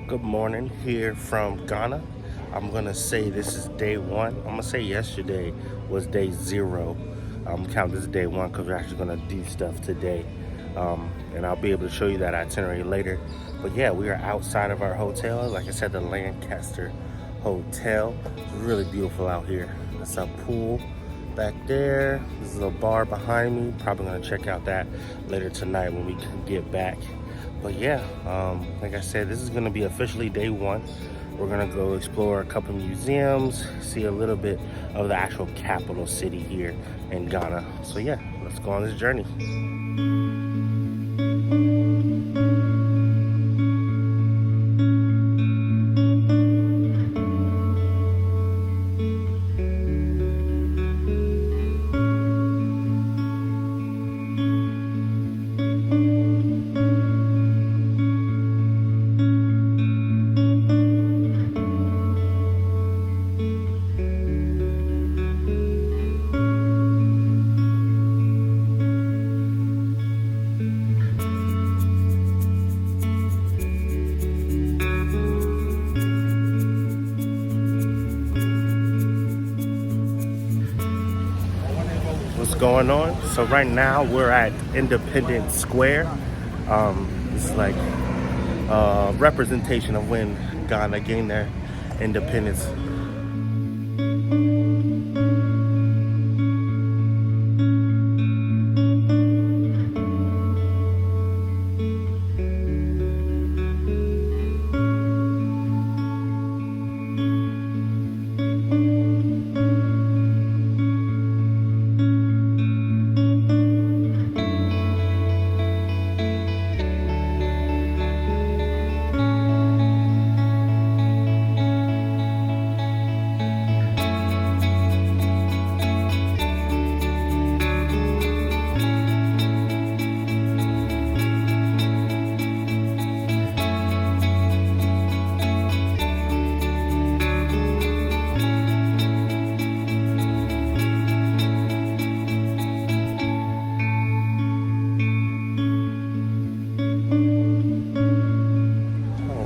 Good morning here from Ghana. I'm gonna say this is day one. I'm gonna say yesterday was day zero. Count this day one because we're actually gonna do stuff today. And I'll be able to show you that itinerary later. But yeah, we are outside of our hotel. Like I said, the Lancaster Hotel. It's really beautiful out here. That's a pool back there. There's a little bar behind me. Probably gonna check out that later tonight when we can get back. But yeah, like I said, this is gonna be officially day one. We're gonna go explore a couple museums, see a little bit of the actual capital city here in Ghana. So yeah, let's go on this journey. Going on. So right now we're at Independence Square. It's like a representation of when Ghana gained their independence.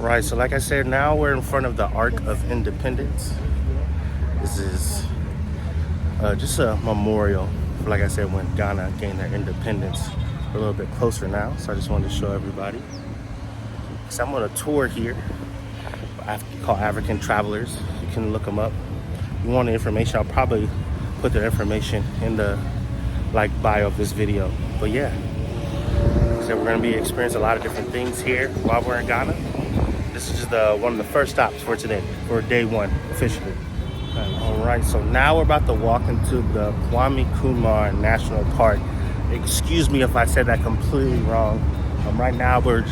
Right, so like I said, now we're in front of the Arc of Independence. This is just a memorial, like I said, when Ghana gained their independence. We're a little bit closer now, so I just wanted to show everybody. So I'm on a tour here, called African Travelers. You can look them up. If you want the information, I'll probably put their information in the bio of this video. But yeah, so we're gonna be experiencing a lot of different things here while we're in Ghana. This is just one of the first stops for today, for day one, officially. All right, so now we're about to walk into the Nkrumah National Park. Excuse me if I said that completely wrong. Right now, the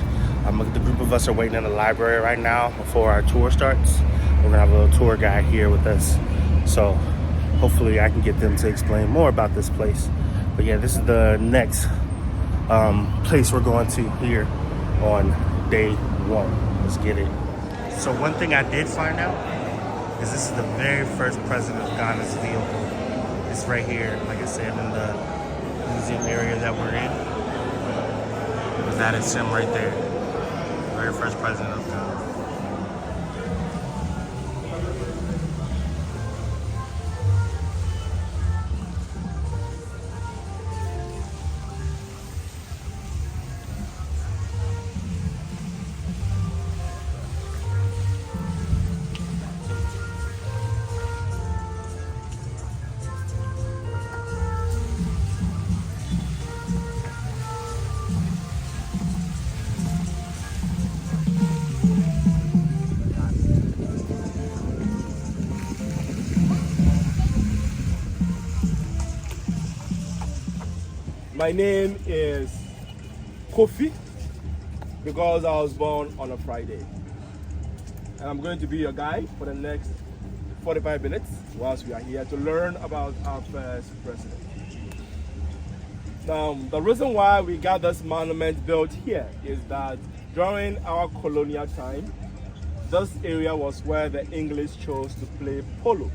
group of us are waiting in the library right now before our tour starts. We're gonna have a little tour guide here with us. So hopefully I can get them to explain more about this place. But yeah, this is the next place we're going to here on day one. Let's get it. So one thing I did find out is this is the very first president of Ghana's vehicle. It's right here, like I said, in the museum area that we're in. That is him right there. Very first president of Ghana. My name is Kofi because I was born on a Friday. And I'm going to be your guide for the next 45 minutes whilst we are here to learn about our first president. Now, the reason why we got this monument built here is that during our colonial time, this area was where the English chose to play polo.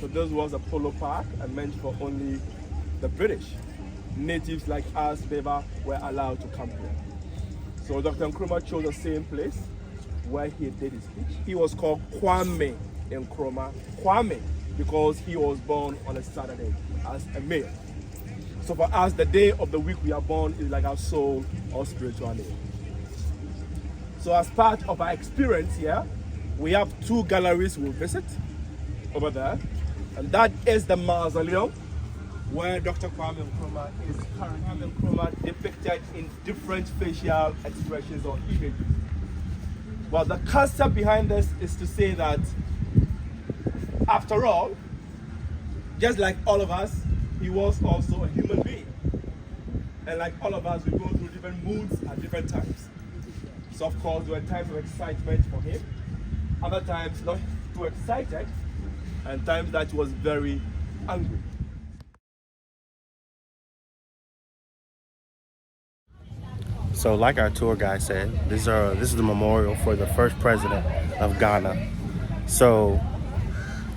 So this was a polo park and meant for only the British. Natives like us, never were allowed to come here. So Dr. Nkrumah chose the same place where he did his speech. He was called Kwame Nkrumah. Kwame, because he was born on a Saturday as a male. So for us, the day of the week we are born is like our soul or spiritual name. So as part of our experience here, we have 2 galleries we'll visit over there. And that is the mausoleum, where Dr. Kwame Nkrumah is currently depicted in different facial expressions or images. Well, the concept behind this is to say that, after all, just like all of us, he was also a human being. And like all of us, we go through different moods at different times. So of course, there were times of excitement for him, other times not too excited, and times that he was very angry. So like our tour guide said, this is the memorial for the first president of Ghana. So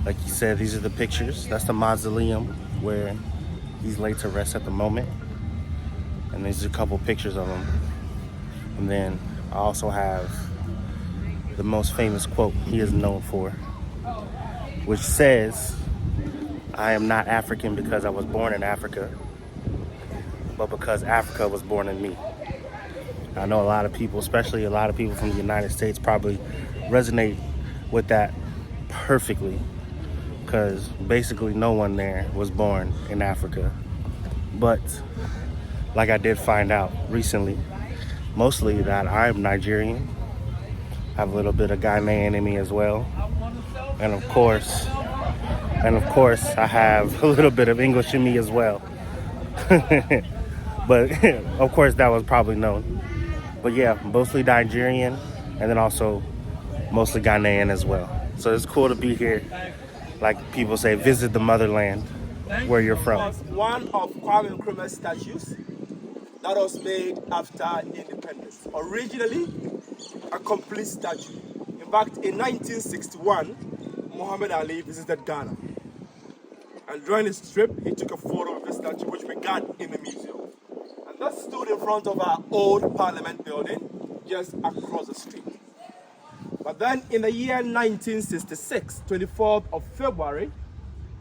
like he said, these are the pictures. That's the mausoleum where he's laid to rest at the moment. And there's a couple pictures of him. And then I also have the most famous quote he is known for, which says, "I am not African because I was born in Africa, but because Africa was born in me." I know a lot of people, especially a lot of people from the United States, probably resonate with that perfectly, because basically no one there was born in Africa. But like I did find out recently, mostly that I'm Nigerian, have a little bit of Ghanaian in me as well, and of course I have a little bit of English in me as well. But of course that was probably known. But yeah, mostly Nigerian, and then also mostly Ghanaian as well. So it's cool to be here. Like people say, visit the motherland where you're from. Was one of Kwame Nkrumah's statues that was made after independence. Originally, a complete statue. In fact, in 1961, Muhammad Ali visited Ghana. And during his trip, he took a photo of the statue, which we got in the museum. And that stood in front of our old parliament building, just across the street. But then in the year 1966, 24th of February,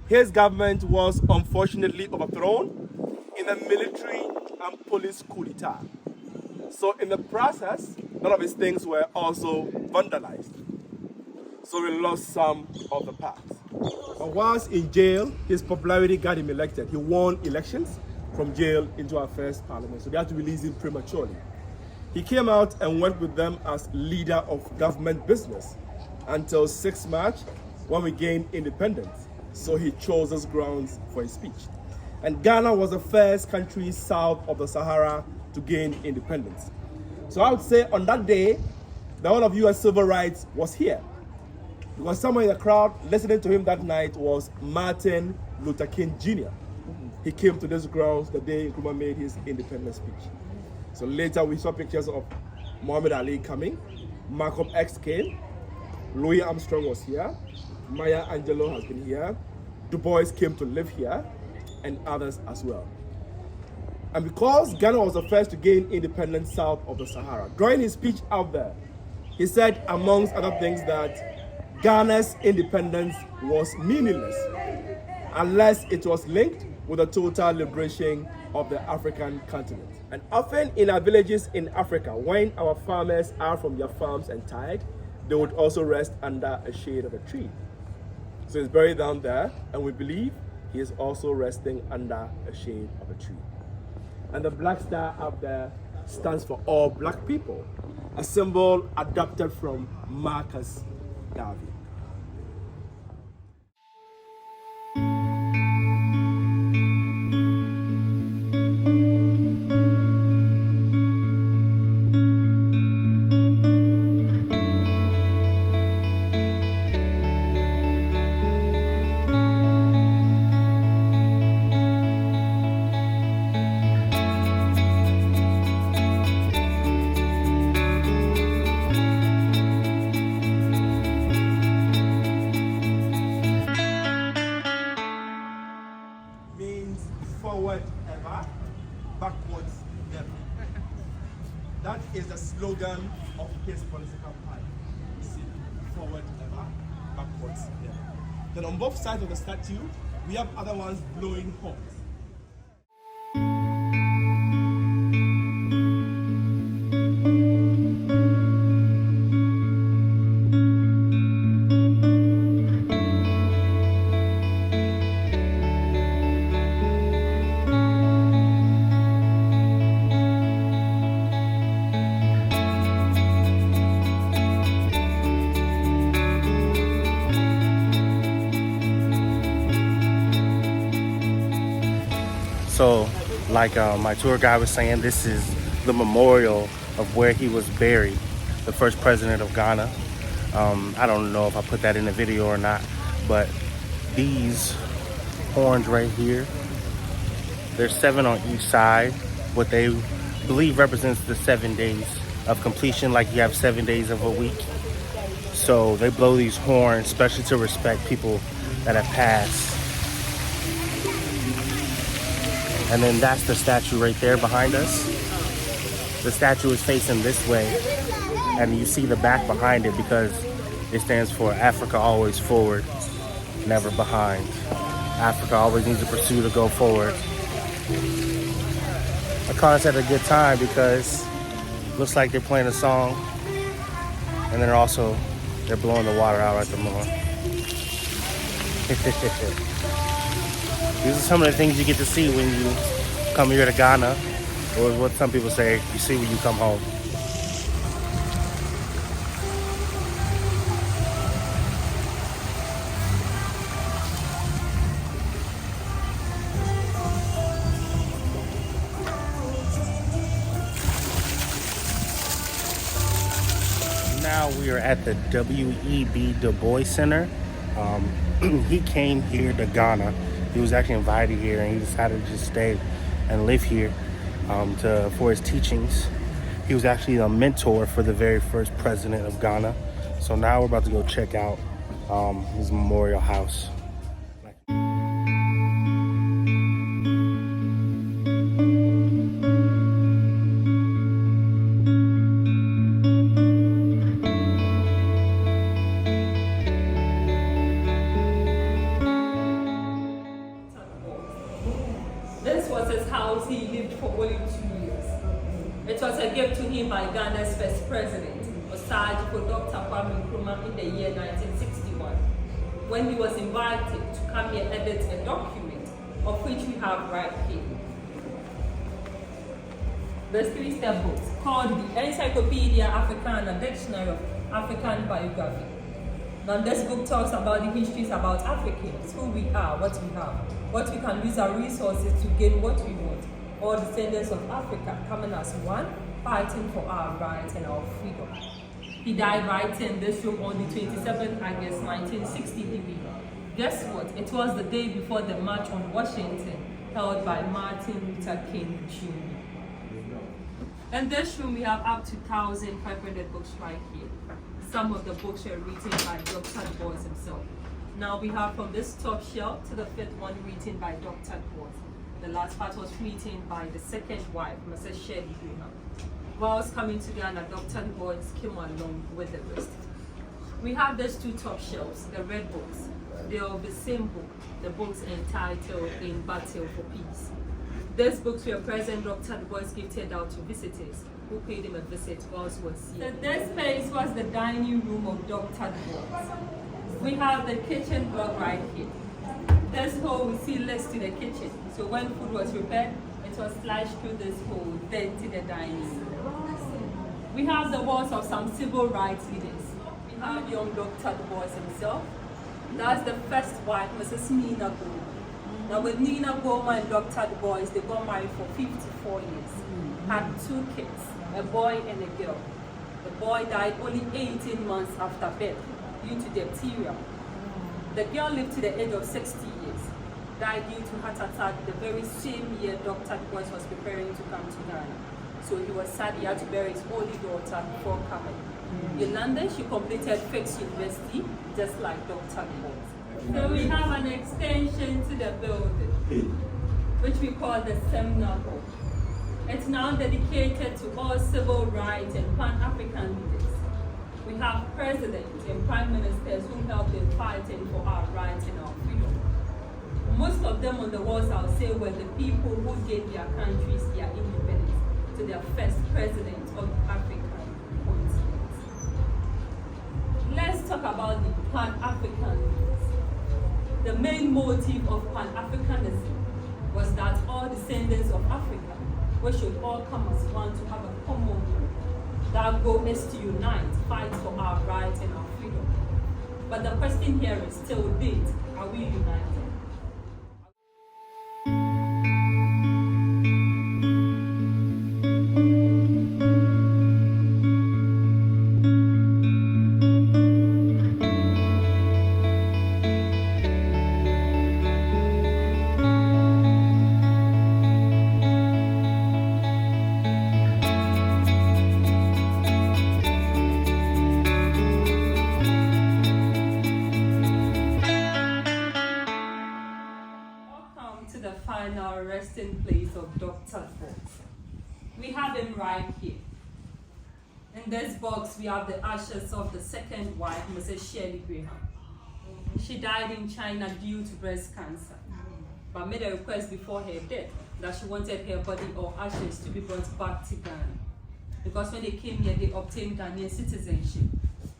his government was unfortunately overthrown in a military and police coup d'etat. So in the process, a lot of his things were also vandalized. So we lost some of the parts. But whilst in jail, his popularity got him elected. He won elections from jail into our first parliament. So they had to release him prematurely. He came out and went with them as leader of government business until 6 March when we gained independence. So he chose those grounds for his speech. And Ghana was the first country south of the Sahara to gain independence. So I would say on that day, the whole of US civil rights was here. Because somewhere in the crowd listening to him that night was Martin Luther King Jr. He came to these grounds the day Nkrumah made his independence speech. So later we saw pictures of Muhammad Ali coming, Malcolm X came, Louis Armstrong was here, Maya Angelou has been here, Du Bois came to live here, and others as well. And because Ghana was the first to gain independence south of the Sahara, during his speech out there, he said, amongst other things, that Ghana's independence was meaningless unless it was linked with the total liberation of the African continent. And often in our villages in Africa, when our farmers are from their farms and tired, they would also rest under a shade of a tree. So he's buried down there, and we believe he is also resting under a shade of a tree. And the black star up there stands for all black people, a symbol adopted from Marcus Garvey. Forward ever, backwards never. That is the slogan of his political party. Then on both sides of the statue, we have other ones blowing horns. So, like my tour guide was saying, this is the memorial of where he was buried, the first president of Ghana. I don't know if I put that in the video or not, but these horns right here, there's 7 on each side. What they believe represents the 7 days of completion, like you have 7 days of a week. So they blow these horns, especially to respect people that have passed. And then that's the statue right there behind us. The statue is facing this way, and you see the back behind it because it stands for Africa always forward, never behind. Africa always needs to pursue to go forward. I caught us at a good time because it looks like they're playing a song, and then they're blowing the water out at the moment. These are some of the things you get to see when you come here to Ghana, or what some people say, you see when you come home. Now we are at the W.E.B Du Bois Centre. He came here to Ghana. He was actually invited here, and he decided to just stay and live here for his teachings. He was actually a mentor for the very first president of Ghana. So now we're about to go check out his memorial house. This was his house. He lived for only 2 years. It was a gift to him by Ghana's first president, Osage for Dr. Nkrumah, in the year 1961, when he was invited to come here and edit a document, of which we have right here. There's 3-step books called the Encyclopedia Africana, Dictionary of African Biography. Now this book talks about the histories about Africans, who we are, what we have, what we can use our resources to gain what we want. All descendants of Africa coming as one, fighting for our rights and our freedom. He died right in this room on the 27th August 1963. Guess what? It was the day before the March on Washington held by Martin Luther King Jr. In this room we have up to 1,500 books right here. Some of the books were written by Dr. Du Bois himself. Now we have from this top shelf to the 5th one written by Dr. Du Bois. The last part was written by the second wife, Mrs. Shirley Graham. Whilst coming to Ghana, Dr. Du Bois came along with the rest. We have these 2 top shelves, the red books. They are of the same book, the books entitled In Battle for Peace. These books were present Dr. Du Bois gifted out to visitors who paid him a visit whilst he was here. So this space was the dining room of Dr. Du Bois. We have the kitchen block right here. This hole we see leads to the kitchen. So when food was prepared, it was sliced through this hole, then to the dining room. We have the walls of some civil rights leaders. We have young Dr. Du Bois himself. That's the first wife, Mrs. Nina Goma. Now with Nina Goma and Dr. Du Bois, they got married for 54 years. Had 2 kids, a boy and a girl. The boy died only 18 months after birth due to diphtheria. The girl lived to the age of 60 years, died due to heart attack the very same year Dr. Du Bois was preparing to come to Ghana. So he was sad he had to bury his only daughter before coming. In London, she completed Fisk University, just like Dr. Du Bois. So we have an extension to the building, which we call the Seminar Hall. It's now dedicated to all civil rights and Pan-African leaders. We have presidents and prime ministers who helped in fighting for our rights and our freedom. Most of them on the walls, I'll say, were the people who gave their countries their independence to their first president of the African continent. Let's talk about the Pan-Africans. The main motive of Pan-Africanism was that all descendants of Africa, we should all come as one to have a common goal. That goal is to unite, fight for our rights and our freedom. But the question here is, till date, are we united? Final resting place of Dr. Bois. We have him right here. In this box, we have the ashes of the second wife, Mrs. Shirley Graham. She died in China due to breast cancer, but made a request before her death that she wanted her body or ashes to be brought back to Ghana. Because when they came here, they obtained Ghanaian citizenship.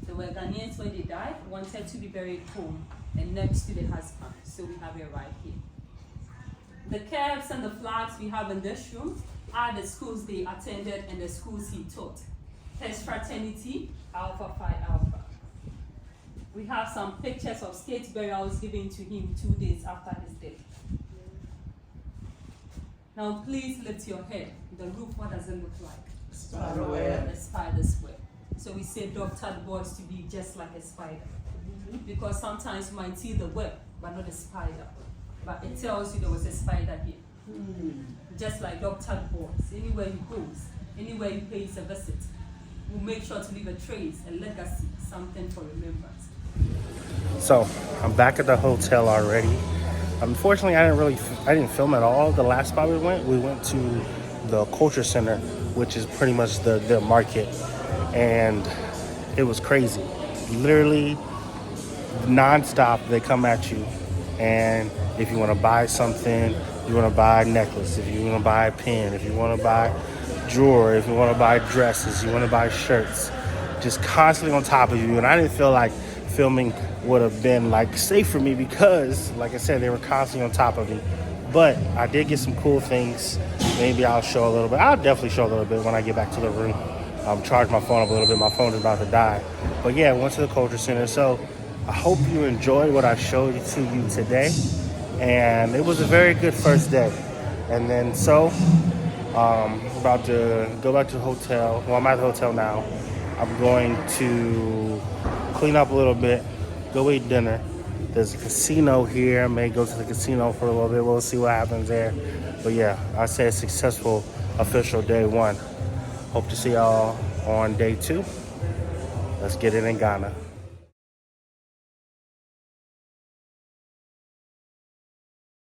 They were Ghanaians when they died, wanted to be buried home and next to the husband. So we have it right here. The caps and the flags we have in this room are the schools they attended and the schools he taught. His fraternity, Alpha Phi Alpha. We have some pictures of state burials given to him 2 days after his death. Now please lift your head. The roof, what does it look like? Spider web. A spider's web. So we say Dr. Bois to be just like a spider. Because sometimes you might see the web, but not the spider. But it tells you there was a spider here. Just like Dr. Bois, anywhere he goes, anywhere he pays a visit, we'll make sure to leave a trace, a legacy, something for remembrance. So I'm back at the hotel already. Unfortunately, I didn't film at all. The last spot we went to the culture center, which is pretty much the market, and it was crazy. Literally non-stop, they come at you, and if you want to buy something, you want to buy a necklace, if you want to buy a pen, if you want to buy jewelry, if you want to buy dresses, you want to buy shirts, just constantly on top of you. And I didn't feel like filming would have been like safe for me because, like I said, they were constantly on top of me. But I did get some cool things. Maybe I'll show a little bit. I'll definitely show a little bit when I get back to the room. Charge my phone up a little bit. My phone is about to die. But yeah, went to the culture center. So I hope you enjoyed what I showed to you today. And it was a very good first day. And then about to go back to the hotel. Well, I'm at the hotel now. I'm going to clean up a little bit, go eat dinner. There's a casino here. I may go to the casino for a little bit. We'll see what happens there. But yeah, I say a successful official day 1. Hope to see y'all on day 2. Let's get it in Ghana.